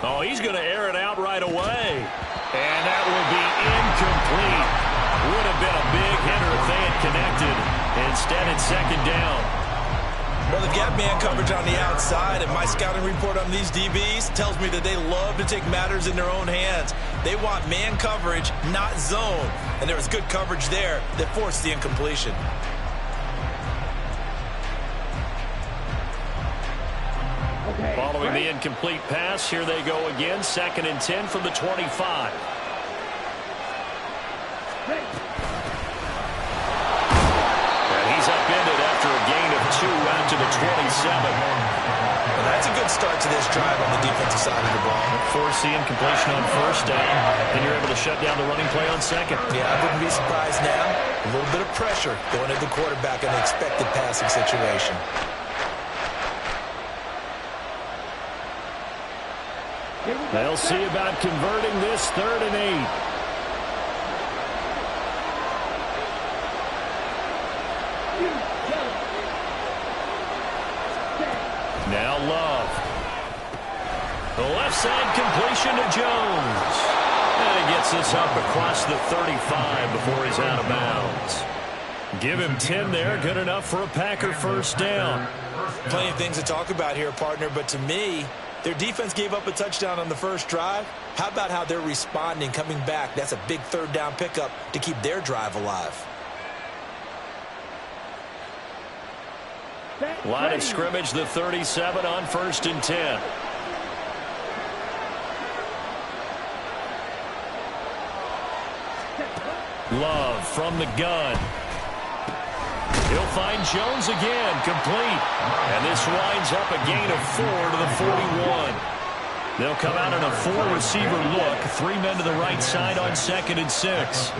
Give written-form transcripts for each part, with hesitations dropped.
Oh, he's going to air it out right away. And that will be incomplete. Would have been a big hitter if they had connected. Instead, it's second down. Well, they've got man coverage on the outside, and my scouting report on these DBs tells me that they love to take matters in their own hands. They want man coverage, not zone. And there was good coverage there that forced the incompletion. Following the incomplete pass, here they go again. 2nd and 10 from the 25. And he's upended after a gain of 2 out to the 27. Well, that's a good start to this drive on the defensive side of the ball. Force the incompletion on 1st down, and you're able to shut down the running play on 2nd. Yeah, I wouldn't be surprised now. A little bit of pressure going at the quarterback in an expected passing situation. They'll see about converting this 3rd and 8. Now Love. The left side completion to Jones. And he gets this up across the 35 before he's out of bounds. Give him 10 there. Good enough for a Packer 1st down. Plenty of things to talk about here, partner, but to me, their defense gave up a touchdown on the first drive. How about how they're responding, coming back? That's a big 3rd down pickup to keep their drive alive. Line of scrimmage, the 37 on 1st and 10. Love from the gun. He'll find Jones again, complete. And this winds up a gain of 4 to the 41. They'll come out in a 4-receiver look. 3 men to the right side on 2nd and 6.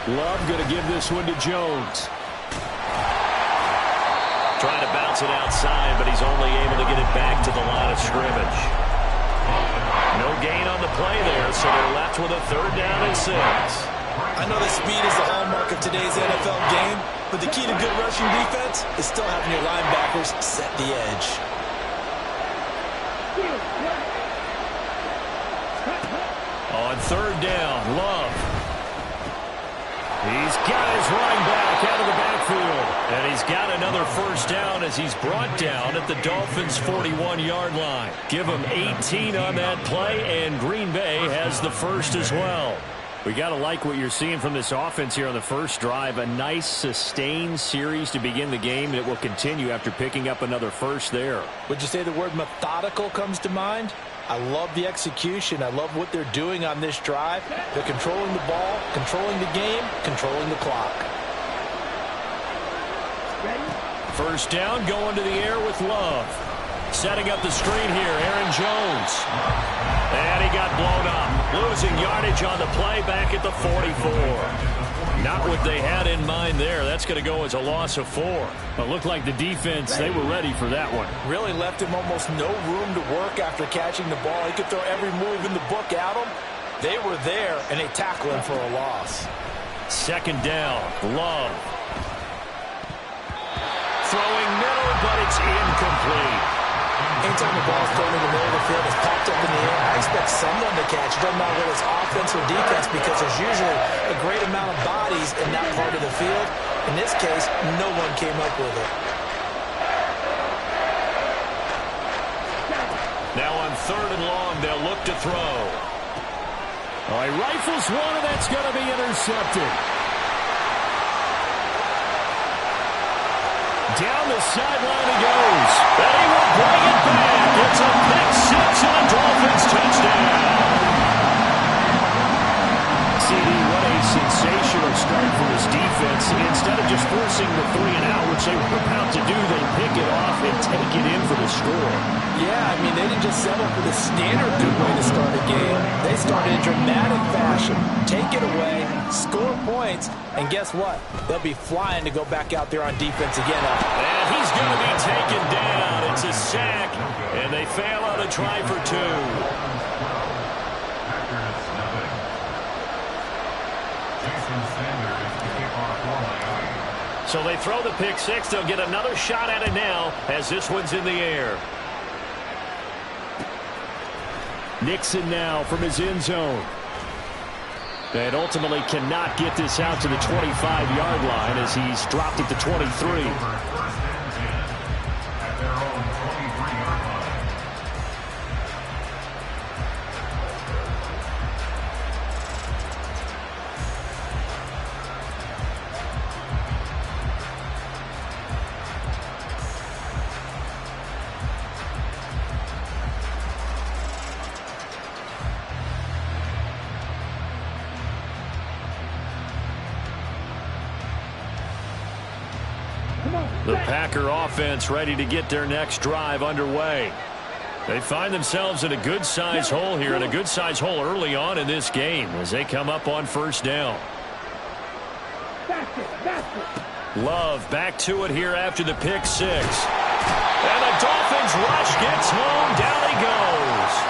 Love going to give this one to Jones. Trying to bounce it outside, but he's only able to get it back to the line of scrimmage. No gain on the play there, so they're left with a 3rd down and 6. I know that speed is the hallmark of today's NFL game, but the key to good rushing defense is still having your linebackers set the edge. On 3rd down, Love. He's got his running back out of the backfield. And he's got another 1st down as he's brought down at the Dolphins' 41-yard line. Give him 18 on that play, and Green Bay has the 1st as well. We got to like what you're seeing from this offense here on the first drive. A nice, sustained series to begin the game that will continue after picking up another 1st there. Would you say the word methodical comes to mind? I love the execution. I love what they're doing on this drive. They're controlling the ball, controlling the game, controlling the clock. 1st down, going to the air with Love. Setting up the screen here, Aaron Jones. And he got blown up. Losing yardage on the play back at the 44. Not what they had in mind there. That's going to go as a loss of 4. But looked like the defense, they were ready for that one. Really left him almost no room to work after catching the ball. He could throw every move in the book at him. They were there, and they tackle him for a loss. 2nd down, Love. Throwing middle, but it's incomplete. Anytime the ball's thrown in the middle of the field, it's popped up in the air, I expect someone to catch. It doesn't matter whether it's offense or defense, because there's usually a great amount of bodies in that part of the field. In this case, no one came up with it. Now on 3rd and long, they'll look to throw. Oh, he rifles one, and that's going to be intercepted. Down the sideline he goes. And he will bring it back. It's a pick 6 and a Dolphins touchdown. CD, what a sensational start for his defense. Instead of just forcing the 3 and out, which they were about to do, they pick it off and take it in for the score. Yeah, I mean, they didn't just settle for the standard good way to start a game. They started in dramatic fashion. Take it away, score points, and guess what? They'll be flying to go back out there on defense again. And he's going to be taken down. It's a sack, and they fail on a try for 2. So they throw the pick six. They'll get another shot at it now as this one's in the air. Nixon now from his end zone. And ultimately cannot get this out to the 25-yard line as he's dropped it to 23. The Packer offense ready to get their next drive underway. They find themselves in a good-sized hole here, and a good-sized hole early on in this game as they come up on first down. Love back to it here after the pick six. And the Dolphins rush gets home. Down he goes.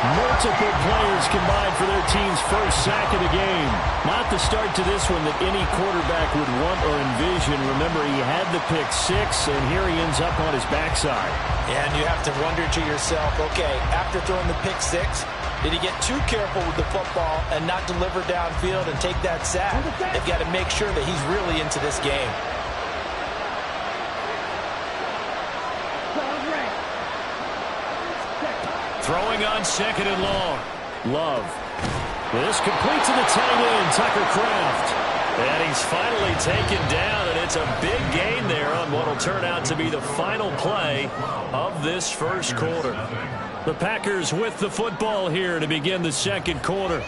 Multiple players combined for their team's first sack of the game. Not the start to this one that any quarterback would want or envision. Remember, he had the pick six, and here he ends up on his backside. And you have to wonder to yourself, okay, after throwing the pick six, did he get too careful with the football and not deliver downfield and take that sack? They've got to make sure that he's really into this game. Throwing on second and long. Love. This complete to the tight end, Tucker Kraft. And he's finally taken down, and it's a big gain there on what will turn out to be the final play of this first quarter. The Packers with the football here to begin the second quarter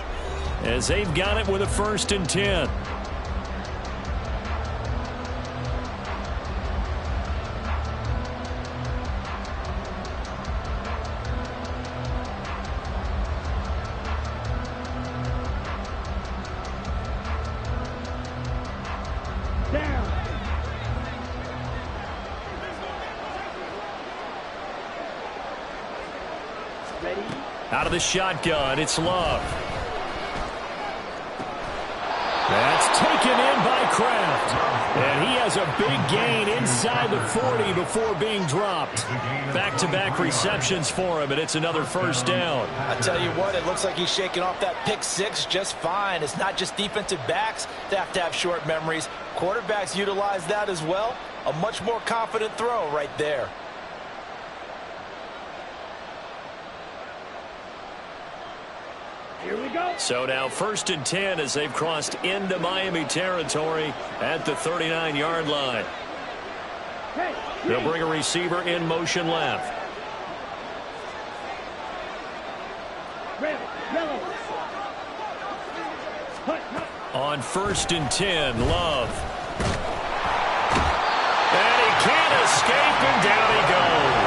as they've got it with a 1st and 10. Out of the shotgun, it's Love. That's taken in by Kraft. And he has a big gain inside the 40 before being dropped. Back-to-back receptions for him, and it's another first down. I tell you what, it looks like he's shaking off that pick six just fine. It's not just defensive backs that have short memories. Quarterbacks utilize that as well. A much more confident throw right there. Here we go. So now 1st and 10 as they've crossed into Miami territory at the 39-yard line. They'll bring a receiver in motion left. Red, yellow. On 1st and 10, Love. And he can't escape, and down he goes.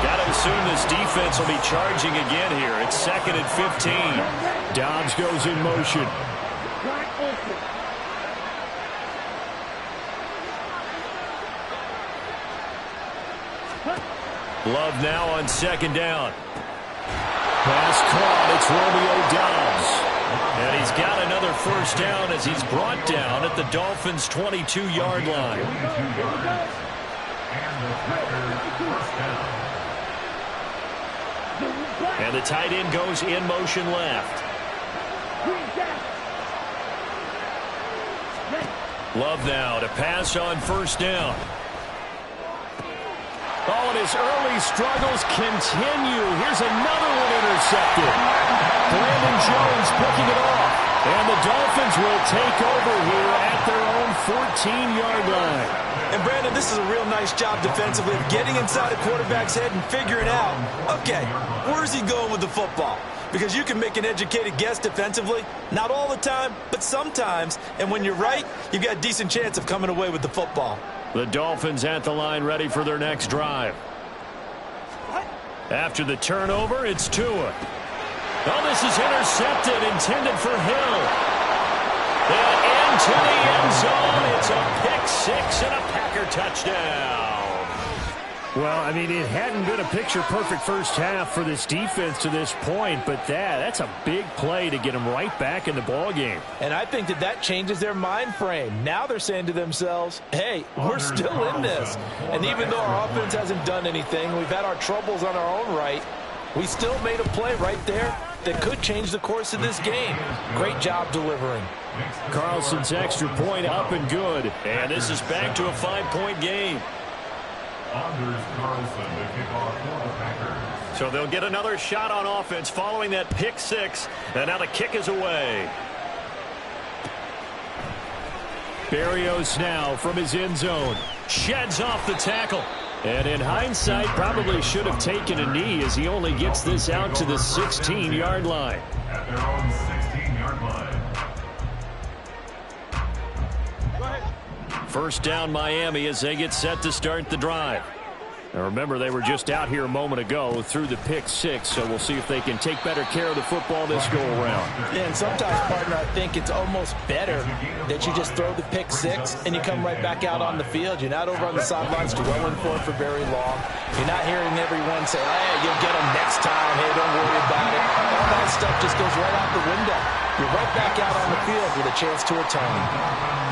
Got to assume this defense will be charging again here. It's 2nd and 15. Dobbs goes in motion. Love now on 2nd down. Pass caught. It's Romeo Dobbs. And he's got another first down as he's brought down at the Dolphins' 22-yard line. And the tight end goes in motion left. Love now to pass on 1st down. Oh, and his early struggles continue. Here's another one intercepted. Brandon Jones picking it off. And the Dolphins will take over here at their own 14-yard line. And, Brandon, this is a real nice job defensively of getting inside a quarterback's head and figuring out, okay, where's he going with the football? Because you can make an educated guess defensively. Not all the time, but sometimes. And when you're right, you've got a decent chance of coming away with the football. The Dolphins at the line ready for their next drive. After the turnover, it's Tua. Oh, this is intercepted, intended for Hill. And into the end zone. It's a pick six and a Packer touchdown. Well, I mean, it hadn't been a picture-perfect first half for this defense to this point, but that's a big play to get them right back in the ballgame. And I think that changes their mind frame. Now they're saying to themselves, hey, we're still in this. And even though our offense hasn't done anything, we've had our troubles on our own right, we still made a play right there that could change the course of this game. Great job delivering. Carlson's extra point up and good. And this is back to a 5-point game. Anders Carlson to kick off for the Packers. So they'll get another shot on offense following that pick six. And now the kick is away. Berrios now from his end zone. Sheds off the tackle. And in hindsight, probably should have taken a knee as he only gets this out to the 16-yard line. At their own 16-yard line. First down Miami as they get set to start the drive. Now remember, they were just out here a moment ago through the pick six, so we'll see if they can take better care of the football this go-around. Yeah, and sometimes, partner, I think it's almost better that you just throw the pick six and you come right back out on the field. You're not over on the sidelines dwelling for it for very long. You're not hearing everyone say, hey, you'll get them next time. Hey, don't worry about it. All that stuff just goes right out the window. You're right back out on the field with a chance to atone.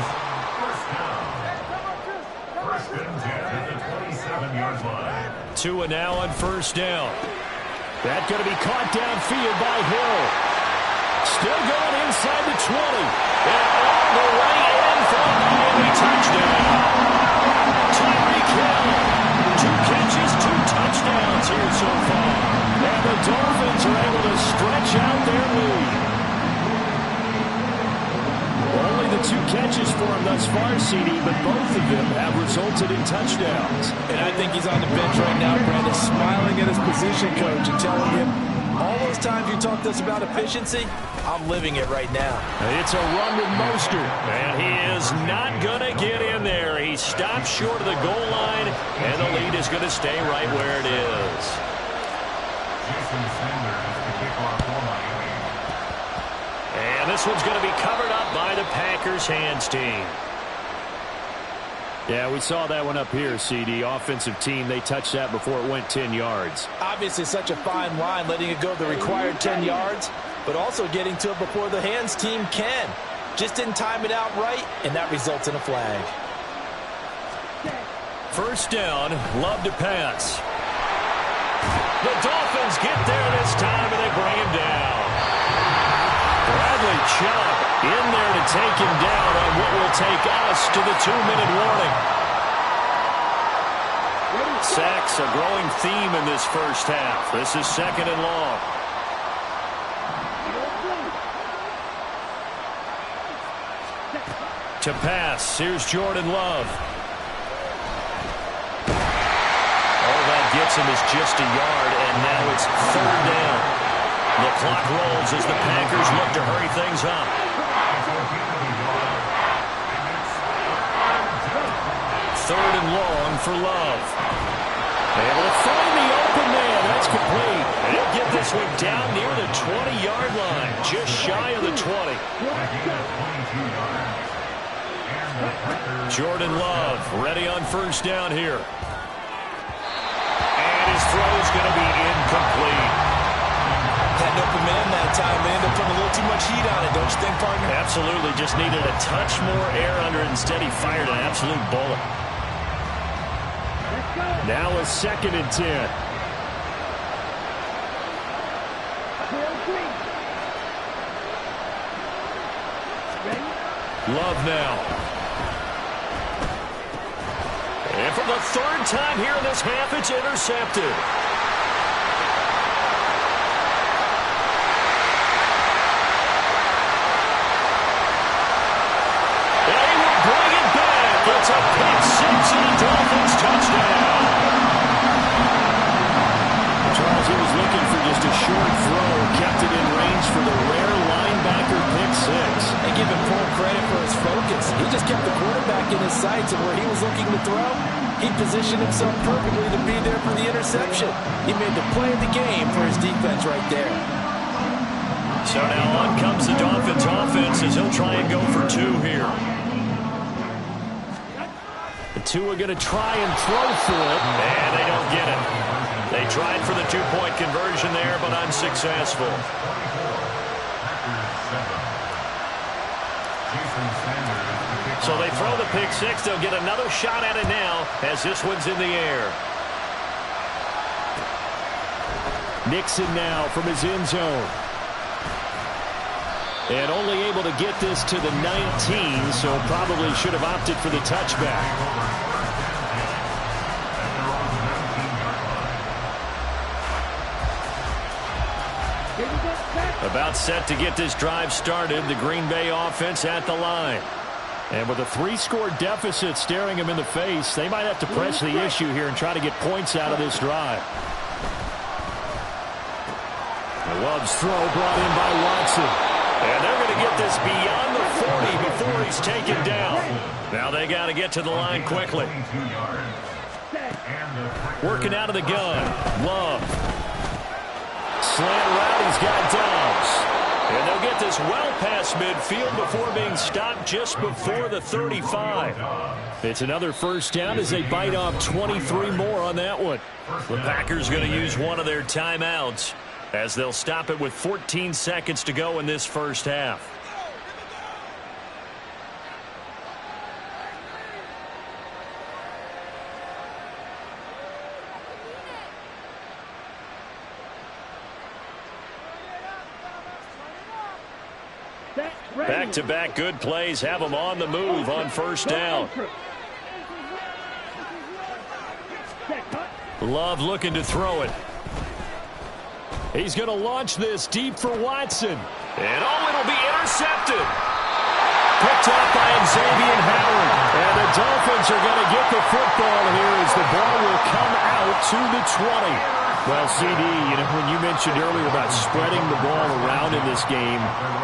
Tua now on first down. That's going to be caught downfield by Hill. Still going inside the 20. And all the way in for a Miami touchdown. Tyreek Hill. 2 catches, 2 touchdowns here so far. And the Dolphins are able to stretch out their lead. Only the 2 catches for him thus far, CD, but both of them have resulted in touchdowns. And I think he's on the bench right now, Brandon, smiling at his position coach and telling him, all those times you talked to us about efficiency, I'm living it right now. It's a run with Mostert, and he is not going to get in there. He stops short of the goal line, and the lead is going to stay right where it is. Jason Sanders to kick off for Miami. And this one's going to be covered up by the Packers hands team. Yeah, we saw that one up here, CD. Offensive team, they touched that before it went 10 yards. Obviously such a fine line, letting it go the required 10 yards, but also getting to it before the hands team can. Just didn't time it out right, and that results in a flag. First down, Love to pass. The Dolphins get there this time, and they bring him down. Bradley Chubb in there to take him down on what will take us to the 2-minute warning. Sacks a growing theme in this first half. This is 2nd and long. To pass, here's Jordan Love. All that gets him is just a yard, and now it's 3rd down. The clock rolls as the Packers look to hurry things up. 3rd and long for Love. Able to find the open man. That's complete. And he'll get this one down near the 20-yard line, just shy of the 20. Jordan Love ready on first down here. And his throw is going to be incomplete. Had an open man that time. They ended up putting a little too much heat on it, don't you think, partner? Absolutely. Just needed a touch more air under it. Instead, he fired an absolute bullet. Now a 2nd and 10. Love now. And for the 3rd time here in this half, it's intercepted. It's a pick six and a Dolphins touchdown. Charles, he was looking for just a short throw, kept it in range for the rare linebacker pick six. And give him full credit for his focus. He just kept the quarterback in his sights, and where he was looking to throw, he positioned himself perfectly to be there for the interception. He made the play of the game for his defense right there. So now on comes the Dolphins offense as he'll try and go for 2 here. Tua going to try and throw for it, and they don't get it. They tried for the two-point conversion there, but unsuccessful. So they throw the pick six. They'll get another shot at it now as this one's in the air. Nixon now from his end zone. And only able to get this to the 19, so probably should have opted for the touchback. About set to get this drive started, the Green Bay offense at the line. And with a 3-score deficit staring them in the face, they might have to press the issue here and try to get points out of this drive. Love's throw brought in by Watson. And they're going to get this beyond the 40 before he's taken down. Now they got to get to the line quickly. Working out of the gun. Love. Slant route, he's got Dobbs. And they'll get this well past midfield before being stopped just before the 35. It's another first down as they bite off 23 more on that one. The Packers going to use one of their timeouts as they'll stop it with 14 seconds to go in this first half. Back-to-back good plays have them on the move on first down. Love looking to throw it. He's going to launch this deep for Watson. And it'll be intercepted. Picked up by Xavier Howard. And the Dolphins are going to get the football here as the ball will come out to the 20. Well, CD, when you mentioned earlier about spreading the ball around in this game,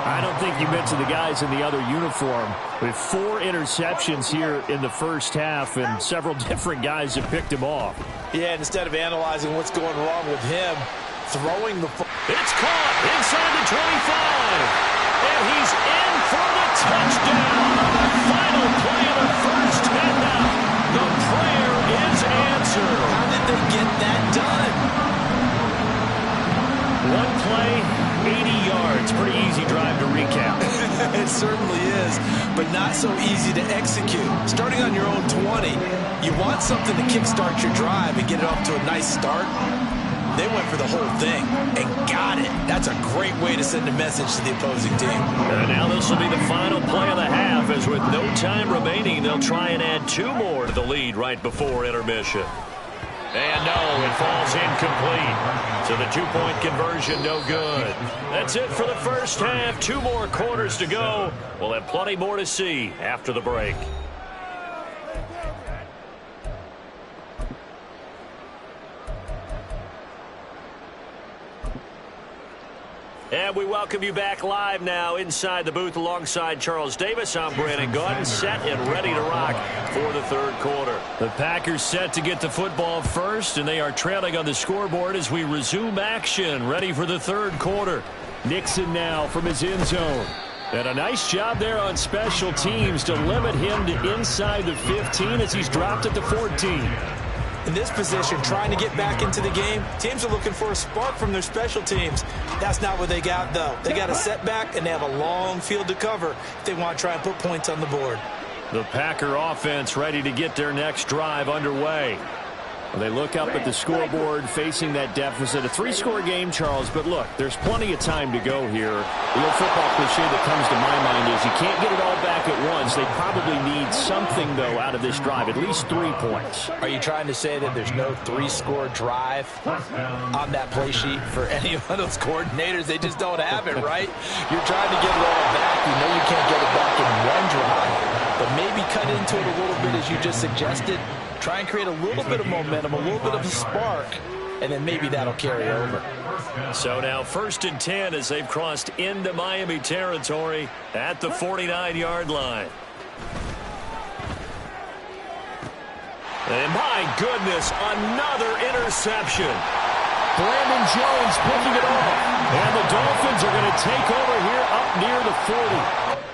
I don't think you mentioned the guys in the other uniform. With 4 interceptions here in the first half, and several different guys have picked him off. Yeah, instead of analyzing what's going wrong with him, throwing the ball. It's caught inside the 25. And he's in for the touchdown on the final play of the first half. The prayer is answered. How did they get that done? One play, 80 yards. Pretty easy drive to recap. It certainly is, but not so easy to execute. Starting on your own 20, you want something to kickstart your drive and get it off to a nice start. They went for the whole thing and got it. That's a great way to send a message to the opposing team. And now this will be the final play of the half, as with no time remaining, they'll try and add 2 more to the lead right before intermission. And no, it falls incomplete. So the 2-point conversion, no good. That's it for the first half. 2 more quarters to go. We'll have plenty more to see after the break. And we welcome you back live now inside the booth alongside Charles Davis. I'm Brandon Gaudin, set and ready to rock for the third quarter. The Packers set to get the football first, and they are trailing on the scoreboard as we resume action, ready for the third quarter. Nixon now from his end zone. And a nice job there on special teams to limit him to inside the 15 as he's dropped at the 14. In this position, trying to get back into the game, teams are looking for a spark from their special teams. That's not what they got, though. They got a setback, and they have a long field to cover if they want to try and put points on the board. The Packer offense ready to get their next drive underway. They look up at the scoreboard facing that deficit. A 3-score game, Charles, but look, there's plenty of time to go here. The old football cliche that comes to my mind is you can't get it all back at once. They probably need something, though, out of this drive, at least 3 points. Are you trying to say that there's no 3-score drive on that play sheet for any of those coordinators? They just don't have it, right? You're trying to get it all back. You know you can't get it back in one drive, but maybe cut into it a little bit as you just suggested. Try and create a little bit of momentum, a little bit of a spark, and then maybe that'll carry over. So now 1st and 10 as they've crossed into Miami territory at the 49-yard line. And my goodness, another interception. Brandon Jones picking it off. And the Dolphins are going to take over here up near the 40.